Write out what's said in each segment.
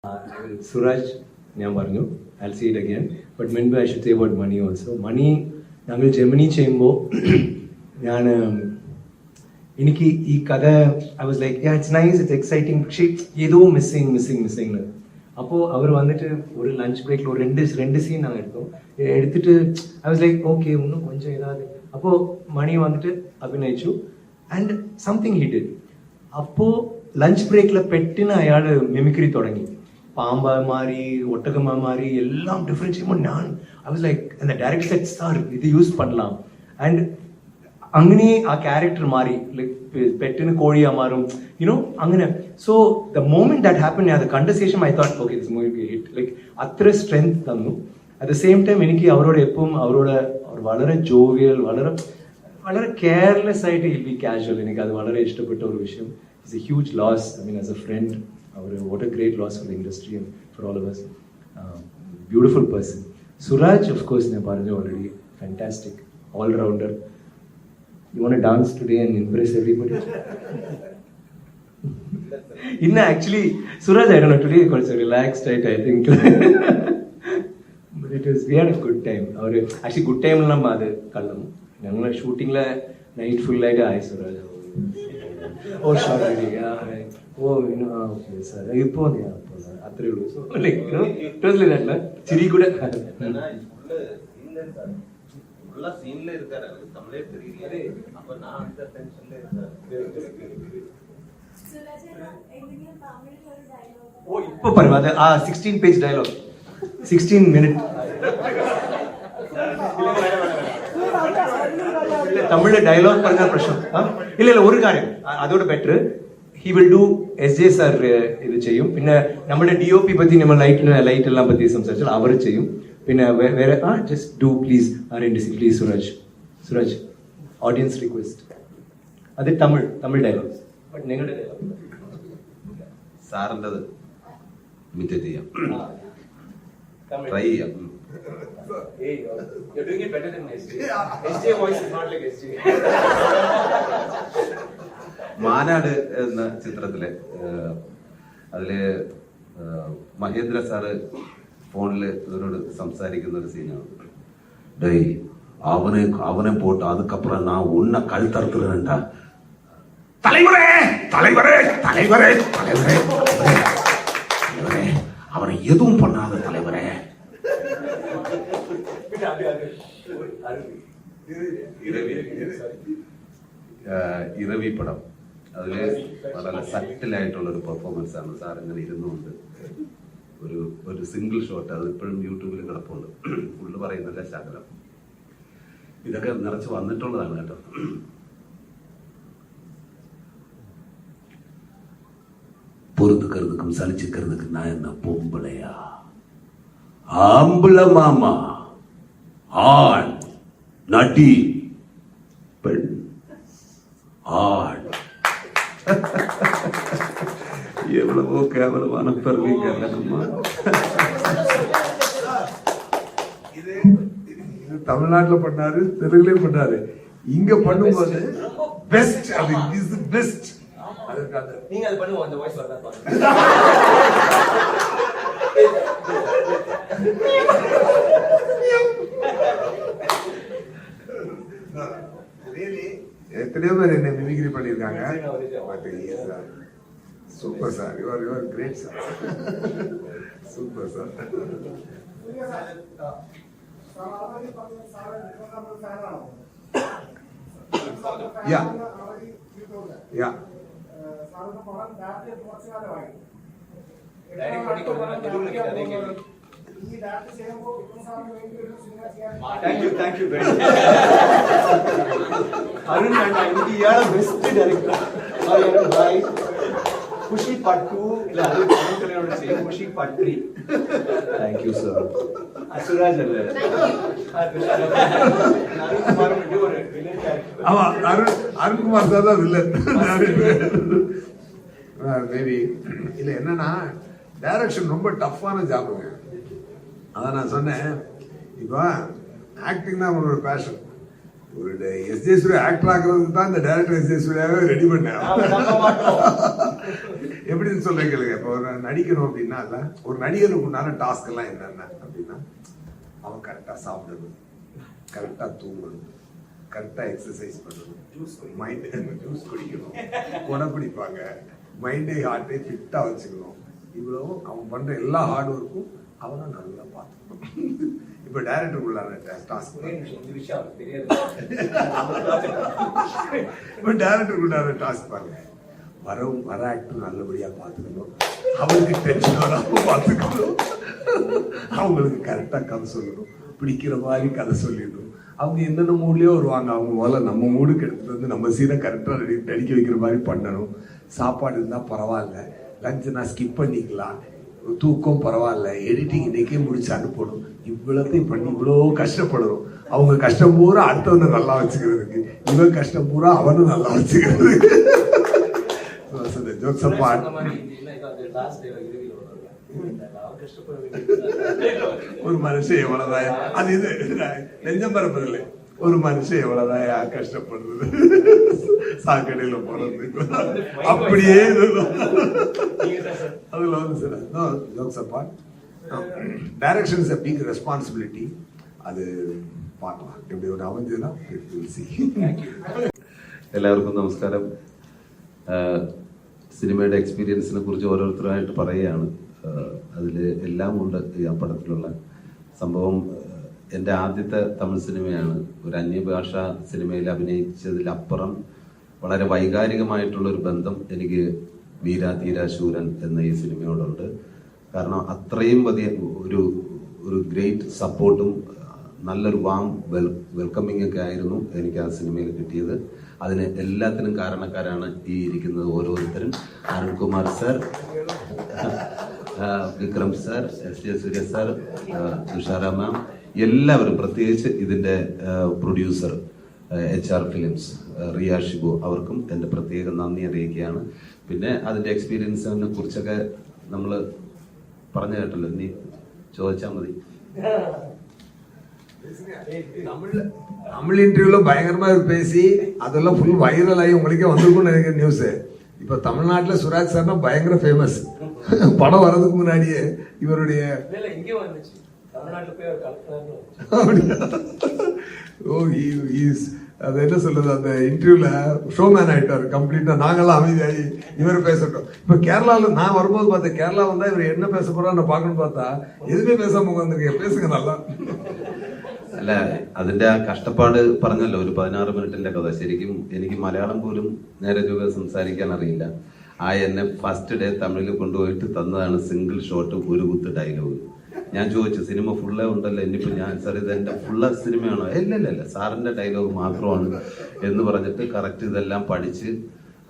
Suraj, I'll say it again. But maybe I should say about money also. Money, Nangal Gemini Chambo. I was like, yeah, it's nice, it's exciting. Yedo missing. அப்போ அவர் வந்துட்டு ஒரு lunch பிரேக்ல ஒரு ரெண்டு scene நாங்கள் எடுத்துட்டு I was like okay இன்னும் கொஞ்சம் ஏதாவது அப்போ மணி வந்துட்டு அபிநயிச்சு அண்ட் சம்திங் ஹி டிட் அப்போ லஞ்ச் பிரேக்ல பெட்டுன்னு அயாள் மிமிக்ரி தொடங்கி பாம்பா மாதிரி ஒட்டகமா மாதிரி எல்லாம் டிஃப்ரெண்ட் செய்யும்போது நான் ஐ வாஸ் லைக் அந்த டைரக்டர் செட் சார் இது யூஸ் பண்ணலாம் அண்ட் അങ്ങനെ ആ ക്യാരക്ടർ മാറി ലൈക് പെറ്റിന് കോഴിയാ മാറും യുനോ അങ്ങനെ so the moment that happen അത് കണ്ട ശേഷം I thought okay this movie hit like അത്ര സ്ട്രെങ്ത് തന്നു അറ്റ് ദ സെയിം ടൈം എനിക്ക് അവരോട് എപ്പോഴും അവർ വളരെ ജോവിയൽ വളരെ കെയർലെസ് ആയിട്ട് വിൽ ബി കാഷ്വൽ എനിക്ക് അത് വളരെ ഇഷ്ടപ്പെട്ട ഒരു വിഷയം it's a huge loss I mean as a friend അവർ what a great loss for the industry and for all of us beautiful person Suraj of course ഞാൻ പറഞ്ഞു already fantastic all rounder. You want to dance today and impress everybody? Actually, Suraj, I don't know, today was relaxed, right? I think. But we had a good time. Actually, good time la maadu kallam. Nangala shooting la night full light ay Suraj. Oh, sorry. Yeah. Oh, okay, sir. Ipo niya appo. Athrilu. So, like, it was like that la. Chiri kuda. ஃபுல்லா சீன்ல இருக்காரு, அவருக்கு தமிழே தெரியல. அப்ப நான் அந்த டென்ஷன்ல இருக்கேன். ஓ இப்போ பாருங்க அது 16 பேஜ் டயலாக் 16 மினிட் இல்ல தமிழ்ல டயலாக் பாருங்க பிரச்சனை இல்ல ஒரு காரியம் அதோட better he will do SJ sir இது செய்யும் പിന്നെ നമ്മുടെ DOP പറ്റി നമ്മൾ ലൈറ്റ് എല്ലാം പറ്റി സംസാരിച്ചാൽ അവർ ചെയ്യും പിന്നെ വേറെ just do please RNDC please Suraj audience request അത് തമിഴ് ഡയലോഗ് ബട്ട് നിങ്ങളുടെ ഡയലോഗ് സാറിൻ്റെത് ഇമിറ്റേറ്റ് ചെയ്യാം, ട്രൈ ചെയ്യാം. You're doing it better than SJ. SJ voice is not like SJ. Maanaadu എന്ന ചിത്രത്തിലെ അതില് മഹേന്ദ്ര സാറ് ഫോണില് ഇവരോട് സംസാരിക്കുന്ന ഒരു സീനാണ്. டேய் அவனை போட்டு அதுக்கப்புறம் நான் உன்னை கழுத்தறுத்துறேன்டா. தலைவரே தலைவரே தலைவரே தலைவரே தலைவரே அவனை எதுவும் பண்ணாத தலைவரே. ഇരവി പടം അതില് വളരെ സട്ടിലായിട്ടുള്ള ഒരു പെർഫോമൻസ് ആണ്. സാർ ഇങ്ങനെ ഇരുന്നുകൊണ്ട് ഒരു സിംഗിൾ ഷോട്ട് അത് ഇപ്പോഴും യൂട്യൂബിൽ കിടപ്പുണ്ട്. ഫുള്ള് പറയുന്നില്ല, ശകലം ഇതൊക്കെ നിറച്ച് വന്നിട്ടുള്ളതാണ് കേട്ടോ. பொறுத்துக்கிறதுக்கும் சலிச்சுக்கிறதுக்கு நான் என்ன பொம்பளையா? ஆம்பளை மாமா, ஆண் நடி, பெண் ஆண். எவ்வளவோ கேவலமான பெருமைங்க. இது தமிழ்நாட்டில் பண்ணாரு, தெலுங்குலயும் பண்ணாரு, இங்க பண்ணும்போது பெஸ்ட். அது இஸ் பெஸ்ட். நீங்க அது பண்ணுங்க, அந்த வாய்ஸ் வரதா பாருங்க. எத்தனையோ பேர் என்ன மிமிக்ரி பண்ணிருக்காங்க. Super sir, you are great sir. Super sir. Yeah yeah Thank you very much. Arun and India best director. Right. Kushi part 2 illa adu kalankalanoda say Kushi part 3. Thank you sir. Suraj alla. Thank you. Arun Kumar வந்து ஒரு villain character. ஆமா, Arun Kumar sir தான் villain. Maybe இல்ல என்னன்னா direction ரொம்ப டஃப்பான ஜாபுங்க. அதான் நான் சொன்னேன், இப்போ ஆக்டிங் தான் ஒரு பேஷன். ஒரு எஸ்ஜே சூர்யா ஆக்டர் ஆக்குறதுக்கு தான் இந்த டைரக்டர் எஸ்ஜே சூர்யாவே ரெடி பண்ணேன். எப்படின்னு சொல்ல கேளுங்க. இப்போ ஒரு நடிக்கணும் அப்படின்னா இல்ல, ஒரு நடிகருக்கு உண்டான டாஸ்க் எல்லாம் என்னென்ன அப்படின்னா, அவன் கரெக்டா சாப்பிடணும், கரெக்டா தூங்கணும், கரெக்டா எக்ஸசைஸ் பண்ணணும், ஜூஸ் குடிக்கணும், கொடை பிடிப்பாங்க, மைண்டே ஹார்ட்டை ஃபிட்டா வச்சுக்கணும். இவ்வளவும் அவன் பண்ற எல்லா ஹார்ட் ஒர்க்கும் அவனை நல்லா பார்த்துக்கணும். இப்ப டைரக்டருக்குள்ளான டாஸ்க், இப்ப டைரக்டருக்குள்ளான டாஸ்க் பாருங்க. வர ஆக்டர் நல்லபடியா பார்த்துக்கணும், அவங்களுக்கு டென்ஷன் வராம பார்த்துக்கணும், அவங்களுக்கு கரெக்டா கதை சொல்லணும், பிடிக்கிற மாதிரி கதை சொல்லிடணும். அவங்க என்னென்ன மூட்லயோ வருவாங்க, அவங்க முதல்ல நம்ம மூடுக்கு எடுத்துட்டு வந்து நம்ம சீனை கரெக்டா நடிக்க வைக்கிற மாதிரி பண்ணணும். சாப்பாடு இருந்தா பரவாயில்ல, லஞ்சுனா ஸ்கிப் பண்ணிக்கலாம், தூக்கம் பரவாயில்ல, எடிட்டிங் இன்னைக்கே முடிச்சு அனுப்பணும். இவ்வளோத்தையும் பண்ணி இவ்வளோ கஷ்டப்படணும். அவங்க கஷ்டம் பூரா அடுத்தவனை நல்லா வச்சுக்கிறதுக்கு, இவன் கஷ்டம் பூரா அவனும் நல்லா வச்சுக்கிறதுக்கு. ஜோக்ஸ் அப்பார்ட், ஒரு மனுஷன் எவ்வளவுதான், அது இது நெஞ்சம் பரப்பதில்லை, ஒரு மனுஷன் எவ்வளவுதான் கஷ்டப்படுறது, சாக்கடையில போறது அப்படியே அதுல வந்து sir jokes apart. Direction is a big responsibility. அது பார்க்கலாம் எப்படி ஒரு அமைஞ்சதுன்னா. എല്ലാവർക്കും നമസ്കാരം. സിനിമയുടെ എക്സ്പീരിയൻസിനെ കുറിച്ച് ഓരോരുത്തരായിട്ട് പറയുകയാണ്. അതിൽ എല്ലാം ഉണ്ട് ഈ ആ പടത്തിലുള്ള സംഭവം. എൻ്റെ ആദ്യത്തെ തമിഴ് സിനിമയാണ്. ഒരു അന്യഭാഷ സിനിമയിൽ അഭിനയിച്ചതിലപ്പുറം വളരെ വൈകാരികമായിട്ടുള്ള ഒരു ബന്ധം എനിക്ക് വീരാധീര ശൂരൻ എന്ന ഈ സിനിമയോടുണ്ട്. കാരണം അത്രയും വലിയ ഒരു ഗ്രേറ്റ് സപ്പോർട്ടും നല്ലൊരു വാം വെൽക്കമിങ് ഒക്കെ ആയിരുന്നു എനിക്ക് ആ സിനിമയിൽ കിട്ടിയത്. അതിന് എല്ലാത്തിനും കാരണക്കാരാണ് ഈ ഇരിക്കുന്നത് ഓരോരുത്തരും. Arunkumar sir, Vikram sir, S.J. Surya sir, Thushara ma'am, എല്ലാവരും, പ്രത്യേകിച്ച് ഇതിന്റെ producer HR Films Riya Shibu, അവർക്കും എൻ്റെ പ്രത്യേക നന്ദി അറിയിക്കുകയാണ്. പിന്നെ അതിന്റെ എക്സ്പീരിയൻസിനെ കുറിച്ചൊക്കെ നമ്മൾ പറഞ്ഞു കേട്ടല്ലോ, നീ ചോദിച്ചാൽ മതി. தமிழ் இன்டர்வியூல பயங்கரமா பேசி அதெல்லாம் ஃபுல் வைரல் ஆகி உங்களுக்கே வந்திருக்கும்னு நினைக்கிற நியூஸ். இப்ப தமிழ்நாட்டுல சுராஜ் சார்னா பயங்கர ஃபேமஸ். படம் வர்றதுக்கு முன்னாடியே இவருடைய அது என்ன சொல்றது, அந்த இன்டர்வியூல ஷோமேன் ஆயிட்டாரு கம்ப்ளீட்டா. நாங்கெல்லாம் அமைதியாகி இவர் பேசட்டும். இப்ப கேரளால நான் வரும்போது பார்த்தேன், கேரளா வந்தா இவர் என்ன பேச போறான்னு பார்க்கணும்னு பார்த்தா எதுவுமே பேசாம உட்காந்துருக்கேன். பேசுங்க நல்லா. അല്ല, അതിന്റെ ആ കഷ്ടപ്പാട് പറഞ്ഞല്ലോ, ഒരു 16 മിനിറ്റിന്റെ കഥ. ശരിക്കും എനിക്ക് മലയാളം പോലും നേരെ ചൊവ്വേ സംസാരിക്കാൻ അറിയില്ല. എന്നെ ഫസ്റ്റ് ഡേ തമിഴിൽ കൊണ്ടുപോയിട്ട് തന്നതാണ് സിംഗിൾ ഷോട്ട്, ഒരു കുത്ത് ഡയലോഗ്. ഞാൻ ചോദിച്ചു, സിനിമ ഫുള്ളേ ഉണ്ടല്ലോ, ഇനിയിപ്പോ ഞാൻ സാർ ഇത് എന്റെ ഫുള്ള സിനിമയാണോ? ഇല്ല, സാറിന്റെ ഡയലോഗ് മാത്രമാണ് എന്ന് പറഞ്ഞിട്ട് കറക്റ്റ് ഇതെല്ലാം പഠിച്ച്,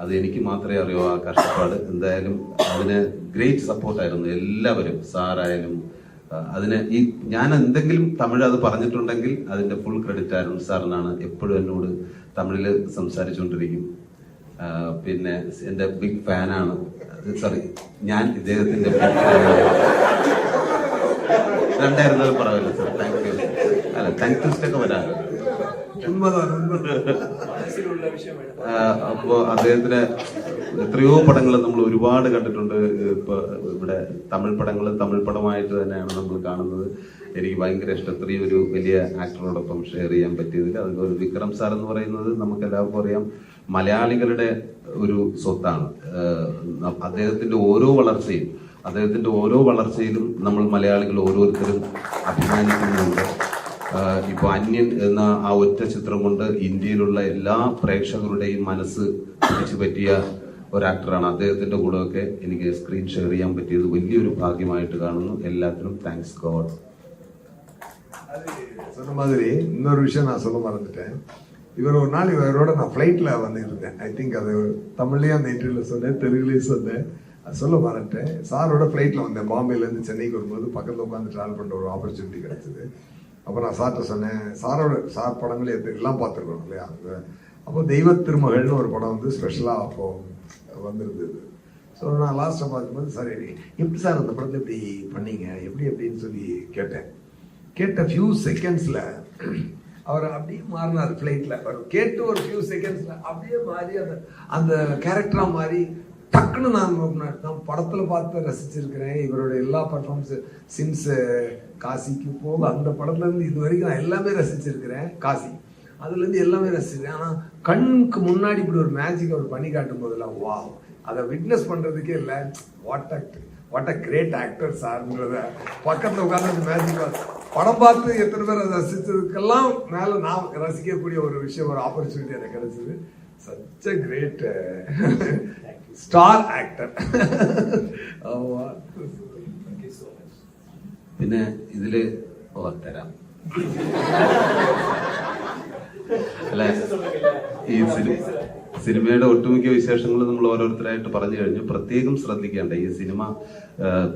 അത് എനിക്ക് മാത്രമേ അറിയൂ ആ കഷ്ടപ്പാട്. എന്തായാലും അതിന് ഗ്രേറ്റ് സപ്പോർട്ടായിരുന്നു എല്ലാവരും, സാറായാലും. അതിന് ഞാൻ എന്തെങ്കിലും തമിഴ് അത് പറഞ്ഞിട്ടുണ്ടെങ്കിൽ അതിന്റെ ഫുൾ ക്രെഡിറ്റ് അരുൺ സാറിനാണ്. എപ്പോഴും എന്നോട് തമിഴില് സംസാരിച്ചുകൊണ്ടിരിക്കും. പിന്നെ എന്റെ ബിഗ് ഫാനാണ്. സോറി, ഞാൻ ഇദ്ദേഹത്തിന്റെ രണ്ടായിരുന്നാലും പറയല്ലോ സാർ. Thank you. അല്ല, താങ്ക് യൂസ്റ്റൊക്കെ വരാം. അപ്പോ അദ്ദേഹത്തിന് എത്രയോ പടങ്ങൾ നമ്മൾ ഒരുപാട് കണ്ടിട്ടുണ്ട്. ഇപ്പൊ ഇവിടെ തമിഴ് പടമായിട്ട് തന്നെയാണ് നമ്മൾ കാണുന്നത്. എനിക്ക് ഭയങ്കര ഇഷ്ടം ഇത്രയും ഒരു വലിയ ആക്ടറോടൊപ്പം ഷെയർ ചെയ്യാൻ പറ്റിയതിൽ. അതുപോലെ വിക്രം സാർ എന്ന് പറയുന്നത് നമുക്ക് എല്ലാവർക്കും അറിയാം, മലയാളികളുടെ ഒരു സ്വത്താണ്. അദ്ദേഹത്തിന്റെ ഓരോ വളർച്ചയിലും നമ്മൾ മലയാളികൾ ഓരോരുത്തരും അഭിമാനിക്കുന്നുണ്ട്. ഇപ്പൊ അന്യൻ എന്ന ആ ഒറ്റ ചിത്രം കൊണ്ട് ഇന്ത്യയിലുള്ള എല്ലാ പ്രേക്ഷകരുടെയും മനസ്സ് പിടിച്ചു പറ്റിയ ഒരു ആക്ടറാണ്. അദ്ദേഹത്തിന്റെ കൂടെയൊക്കെ എനിക്ക് സ്ക്രീൻ ഷെയർ ചെയ്യാൻ പറ്റിയത് വലിയൊരു ഭാഗ്യമായിട്ട് കാണുന്നു. എല്ലാത്തിനും താങ്ക്സ് ഗോഡ്. சொன்ன மாதிரி இன்னொரு விஷயம் நான் சொல்ல மறந்துட்டேன். இவர் ஒரு நாள் இவரோட நான் ஃப்ளைட்ல வந்துருந்தேன். ஐ திங்க் அது தமிழ்லயே அந்த இன்டர்வியூல சொன்னேன், தெலுங்குலயும் சொன்னேன், அது சொல்ல மறந்துட்டேன். சாரோட ஃப்ளைட்ல வந்தேன். பாம்பேல இருந்து சென்னைக்கு வரும்போது பக்கத்துல உட்காந்து டிராவல் பண்ற ஒரு ஆப்பர்ச்சுனிட்டி கிடைச்சது. அப்போ நான் சார்ட்ட சொன்னேன், சார் படங்களே எல்லாம் பார்த்துருக்கோம் இல்லையா. அப்போ தெய்வ திருமகள்னு ஒரு படம் வந்து ஸ்பெஷலா அப்போ வந்திருந்தது. ஸோ நான் லாஸ்ட்டை பார்க்கும்போது, சார் எப்படி சார் அந்த படத்தை எப்படி பண்ணீங்க, எப்படி அப்படின்னு சொல்லி கேட்ட ஃபியூ செகண்ட்ஸ்ல அவர் அப்படியே மாறினார். ஃபிளைட்ல கேட்டு ஒரு ஃபியூ செகண்ட்ஸ்ல அப்படியே மாறி அந்த கேரக்டரா மாறி டக்குன்னு நான் படத்துல பார்த்து ரசிச்சிருக்கிறேன். இவரோட எல்லா பர்ஃபார்மன்ஸ் சின்ஸ் காசிக்கு போக அந்த படத்துல இருந்து இது வரைக்கும் நான் எல்லாமே ரசிச்சிருக்கிறேன். காசி அதுல இருந்து எல்லாமே ரசிச்சிருக்கேன். ஆனா கண்ணுக்கு முன்னாடி இப்படி ஒரு மேஜிக் அவர் பண்ணி காட்டும் போதெல்லாம் வா, அதை விட்னஸ் பண்றதுக்கே இல்லை. வாட் அ கிரேட் ஆக்டர் சார்ன்றத பக்கத்துல உட்கார்ந்து அந்த மேஜிக் படம் பார்த்து எத்தனை பேர் அதை ரசிச்சதுக்கெல்லாம் மேல நான் ரசிக்கக்கூடிய ஒரு விஷயம், ஒரு ஆப்பர்ச்சுனிட்டி எனக்கு கிடைச்சது. such a great star actor. പിന്നെ ഇതില് തരാം അല്ലെ, ഈ സിനിമയുടെ ഒട്ടുമിക്ക വിശേഷങ്ങൾ നമ്മൾ ഓരോരുത്തരായിട്ട് പറഞ്ഞു കഴിഞ്ഞു. പ്രത്യേകം ശ്രദ്ധിക്കേണ്ട ഈ സിനിമ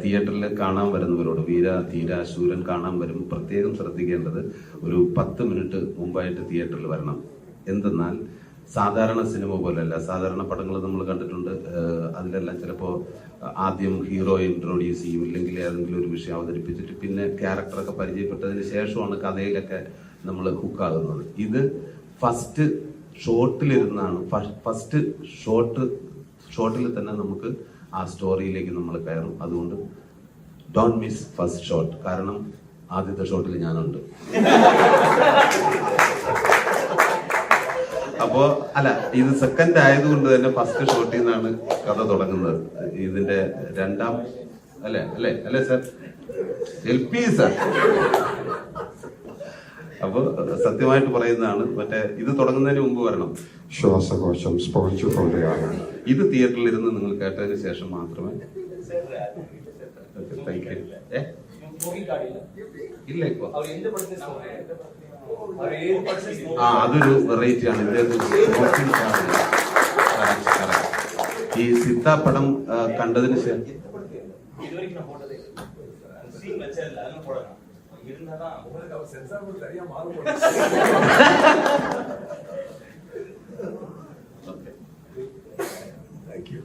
തിയേറ്ററിൽ കാണാൻ വരുന്നവരോട്, വീര ധീര ശൂരൻ കാണാൻ വരുമ്പോൾ പ്രത്യേകം ശ്രദ്ധിക്കേണ്ടത് ഒരു 10 മിനിറ്റ് മുമ്പായിട്ട് തിയേറ്ററിൽ വരണം. എന്തെന്നാൽ സാധാരണ സിനിമ പോലെയല്ല. സാധാരണ പടങ്ങൾ നമ്മൾ കണ്ടിട്ടുണ്ട്, അതിലെല്ലാം ചിലപ്പോൾ ആദ്യം ഹീറോ ഇൻട്രോഡ്യൂസ് ചെയ്യും, ഇല്ലെങ്കിൽ ഏതെങ്കിലും ഒരു വിഷയം അവതരിപ്പിച്ചിട്ട് പിന്നെ ക്യാരക്ടറൊക്കെ പരിചയപ്പെട്ടതിന് ശേഷമാണ് കഥയിലൊക്കെ നമ്മൾ ഹുക്കാകുന്നത്. ഇത് ഫസ്റ്റ് ഷോട്ടിലിരുന്നാണ്, ഫസ്റ്റ് ഷോട്ടിൽ തന്നെ നമുക്ക് ആ സ്റ്റോറിയിലേക്ക് നമ്മൾ കയറും. അതുകൊണ്ട് ഡോണ്ട് മിസ് ഫസ്റ്റ് ഷോട്ട്. കാരണം ആദ്യത്തെ ഷോട്ടിൽ ഞാനുണ്ട്. അപ്പോ അല്ല, ഇത് സെക്കൻഡ് ആയതുകൊണ്ട് തന്നെ ഫസ്റ്റ് ഷോട്ടിൽ നിന്നാണ് കഥ തുടങ്ങുന്നത്. ഇതിന്റെ രണ്ടാം അല്ലേ സർ, LP സർ. അപ്പൊ സത്യമായിട്ട് പറയുന്നതാണ്, മറ്റേ ഇത് തുടങ്ങുന്നതിന് മുമ്പ് വരണം. ശ്വാസകോശം സ്പോഞ്ച് പോലെയാണ്. ഇത് തിയേറ്ററിൽ ഇരുന്ന് നിങ്ങൾ കേട്ടതിന് ശേഷം മാത്രമേ. ഇല്ല ഇപ്പൊ അതൊരു വെറൈറ്റി ആണ്. ഈ സിത്ത പടം കണ്ടതിന് ശേഷം Thank you.